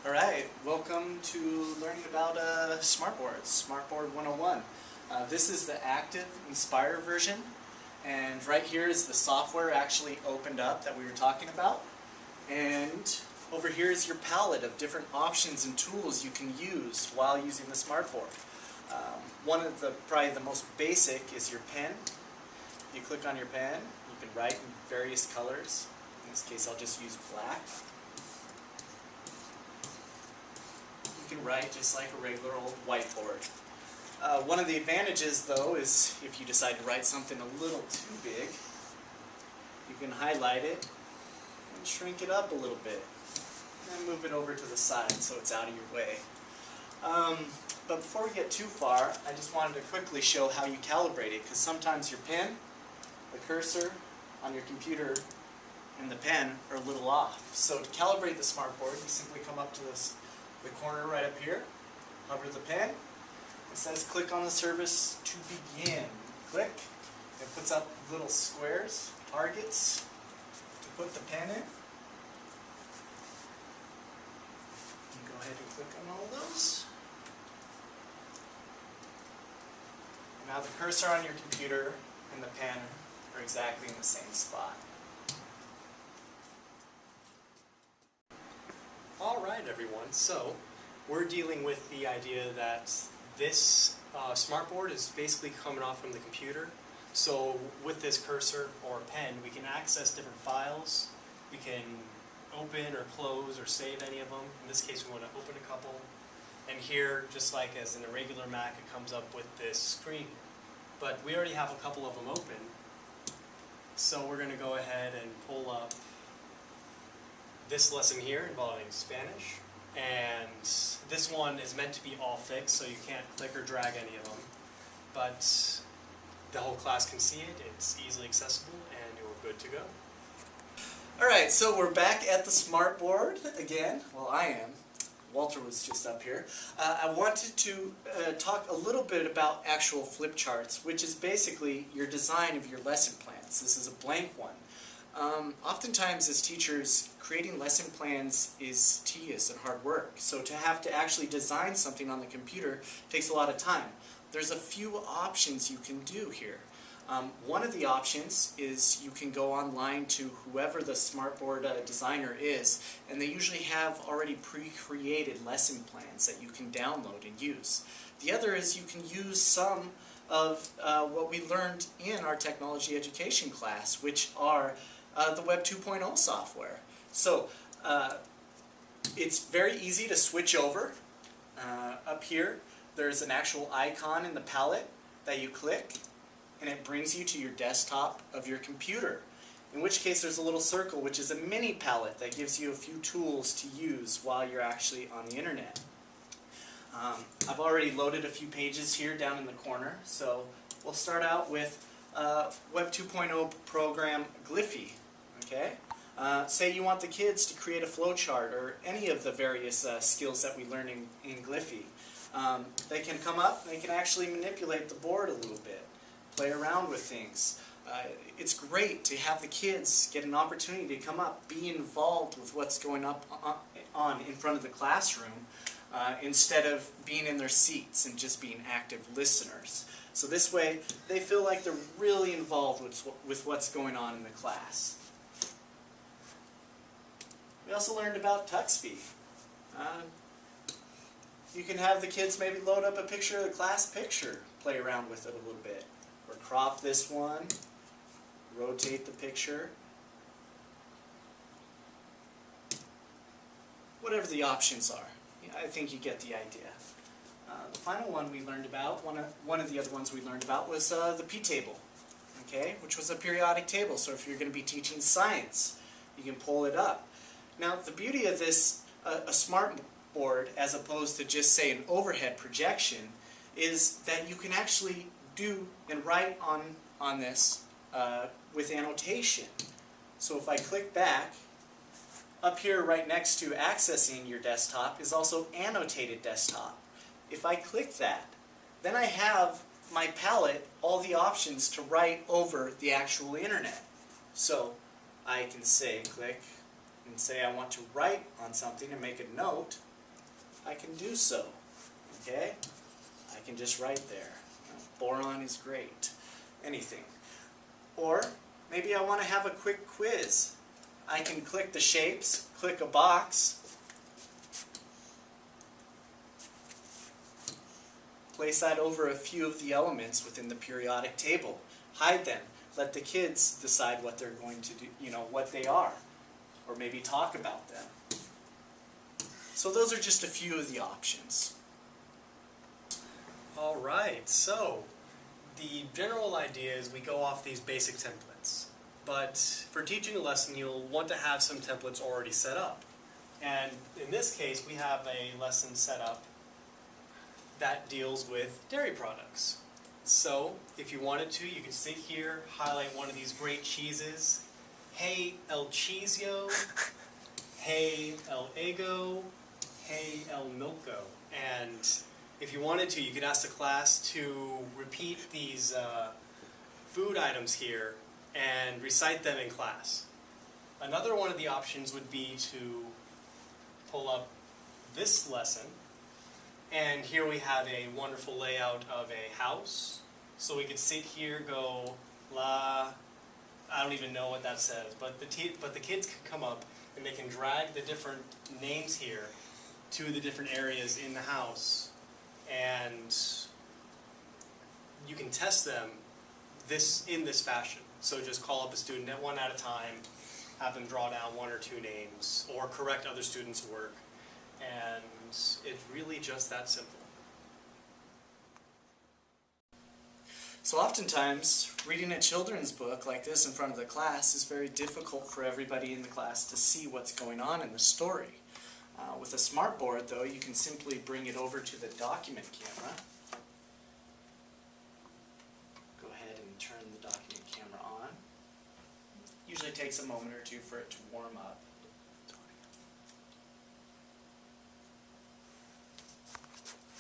Alright, welcome to learning about smartboards, Smartboard 101. This is the active Inspire version, and right here is the software actually opened up that we were talking about. And over here is your palette of different options and tools you can use while using the smartboard. One of probably the most basic is your pen. You click on your pen, you can write in various colors. In this case I'll just use black. You can write just like a regular old whiteboard. One of the advantages though is if you decide to write something a little too big, you can highlight it and shrink it up a little bit and move it over to the side so it's out of your way. But before we get too far, I just wanted to quickly show how you calibrate it, because sometimes your pen, the cursor on your computer, and the pen are a little off. So to calibrate the smartboard, you simply come up to the corner right up here, hover the pen, it says click on the service to begin. Click, it puts up little squares, targets, to put the pen in. You go ahead and click on all of those. Now the cursor on your computer and the pen are exactly in the same spot. Alright everyone, so we're dealing with the idea that this smartboard is basically coming off from the computer. So with this cursor or pen we can access different files, we can open or close or save any of them. In this case we want to open a couple. And here, just like as in a regular Mac, it comes up with this screen. But we already have a couple of them open. So we're going to go ahead and pull up this lesson here involving Spanish. And this one is meant to be all fixed, so you can't click or drag any of them. But the whole class can see it, it's easily accessible, and you're good to go. Alright, so we're back at the smartboard again. Well, I am. Walter was just up here. I wanted to talk a little bit about actual flip charts, which is basically your design of your lesson plans. This is a blank one. Oftentimes as teachers, creating lesson plans is tedious and hard work. So to have to actually design something on the computer takes a lot of time. There's a few options you can do here. One of the options is you can go online to whoever the smartboard designer is, and they usually have already pre-created lesson plans that you can download and use. The other is you can use some of what we learned in our technology education class, which are the Web 2.0 software. So it's very easy to switch over. Up here there's an actual icon in the palette that you click, and it brings you to your desktop of your computer. In which case there's a little circle, which is a mini palette that gives you a few tools to use while you're actually on the internet. I've already loaded a few pages here down in the corner, so we'll start out with Web 2.0 program Gliffy. Okay? Say you want the kids to create a flowchart or any of the various skills that we learn in Gliffy. They can come up and they can actually manipulate the board a little bit, play around with things. It's great to have the kids get an opportunity to come up, be involved with what's going on in front of the classroom, instead of being in their seats and just being active listeners. So this way they feel like they're really involved with what's going on in the class. We also learned about Tuxby. You can have the kids maybe load up a picture of the class picture, play around with it a little bit. Or crop this one, rotate the picture. Whatever the options are, I think you get the idea. The final one we learned about, one of the other ones we learned about was the p-table, okay, which was a periodic table. So if you're going to be teaching science, you can pull it up. Now the beauty of this, a smart board, as opposed to just say an overhead projection, is that you can actually do and write on this with annotation. So if I click back, up here right next to accessing your desktop is also annotated desktop. If I click that, then I have my palette, all the options to write over the actual internet. So I can say, click and say I want to write on something and make a note. I can do so. Okay? I can just write there. Boron is great. Anything. Or maybe I want to have a quick quiz. I can click the shapes, click a box, place that over a few of the elements within the periodic table. Hide them. Let the kids decide what they're going to do, what they are. Or maybe talk about them. So those are just a few of the options. Alright, so the general idea is we go off these basic templates. But for teaching a lesson, you'll want to have some templates already set up. And in this case, we have a lesson set up that deals with dairy products. So, if you wanted to, you can sit here, highlight one of these great cheeses. Hey El Cheesio, Hey El Ego, Hey El Milko. And if you wanted to, you could ask the class to repeat these food items here and recite them in class. Another one of the options would be to pull up this lesson, and here we have a wonderful layout of a house. So we could sit here, go la, I don't even know what that says, but the kids can come up and they can drag the different names here to the different areas in the house, and you can test them in this fashion. So just call up a student at one at a time, have them draw down one or two names, or correct other students' work, and it's really just that simple. So oftentimes, reading a children's book like this in front of the class is very difficult for everybody in the class to see what's going on in the story. With a smartboard, though, you can simply bring it over to the document camera. Go ahead and turn the document camera on. Usually takes a moment or two for it to warm up.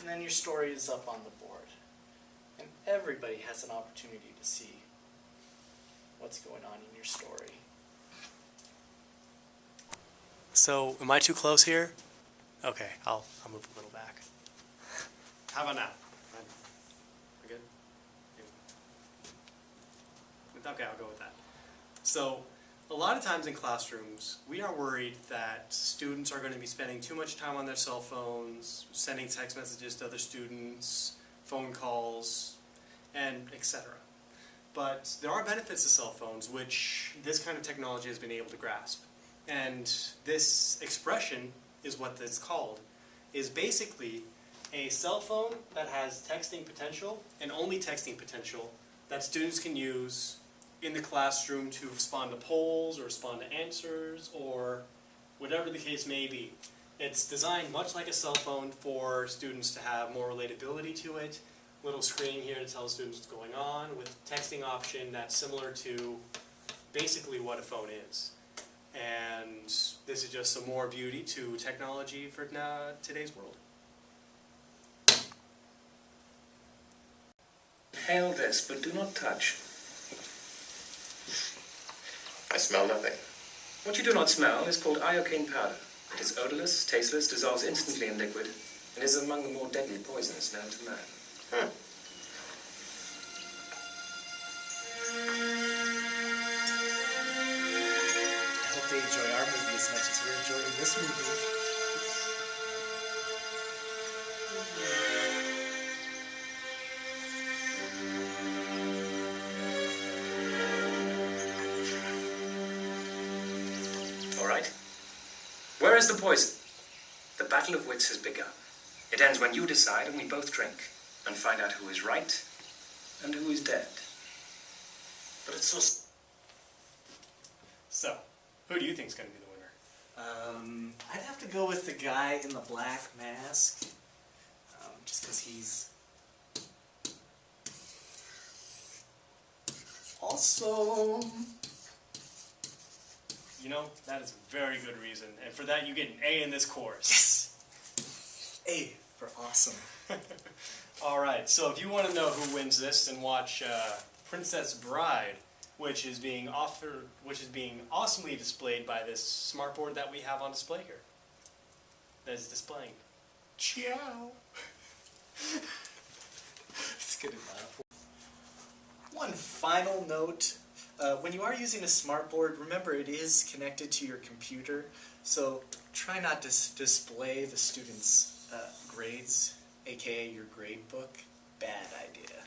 And then your story is up on the board. And everybody has an opportunity to see what's going on in your story. So, am I too close here? Okay, I'll move a little back. How about now? We're good? Okay, I'll go with that. So, a lot of times in classrooms, we are worried that students are going to be spending too much time on their cell phones, sending text messages to other students, phone calls, and etc. But there are benefits to cell phones, which this kind of technology has been able to grasp. And this expression is what it's called, is basically a cell phone that has texting potential, and only texting potential, that students can use in the classroom to respond to polls or respond to answers or whatever the case may be. It's designed much like a cell phone for students to have more relatability to it. Little screen here to tell students what's going on, with texting option that's similar to basically what a phone is. And this is just some more beauty to technology for today's world. Inhale this, but do not touch. I smell nothing. What you do not smell is called iocane powder. It is odorless, tasteless, dissolves instantly in liquid, and is among the more deadly poisons known to man. I hope they enjoy our movie as much as we're enjoying this movie. All right. Where is the poison? The battle of wits has begun. It ends when you decide and we both drink, and find out who is right and who is dead. But it's so... So, who do you think is going to be the winner? I'd have to go with the guy in the black mask, just because he's also... You know, that is a very good reason. And for that, you get an A in this course. Yes! A for awesome. Alright, so if you want to know who wins this, then watch Princess Bride, which is being awesomely displayed by this smartboard that we have on display here. That is displaying. Ciao. It's good enough. One final note. When you are using a smartboard, remember it is connected to your computer, so try not to display the students' grades, aka your grade book. Bad idea.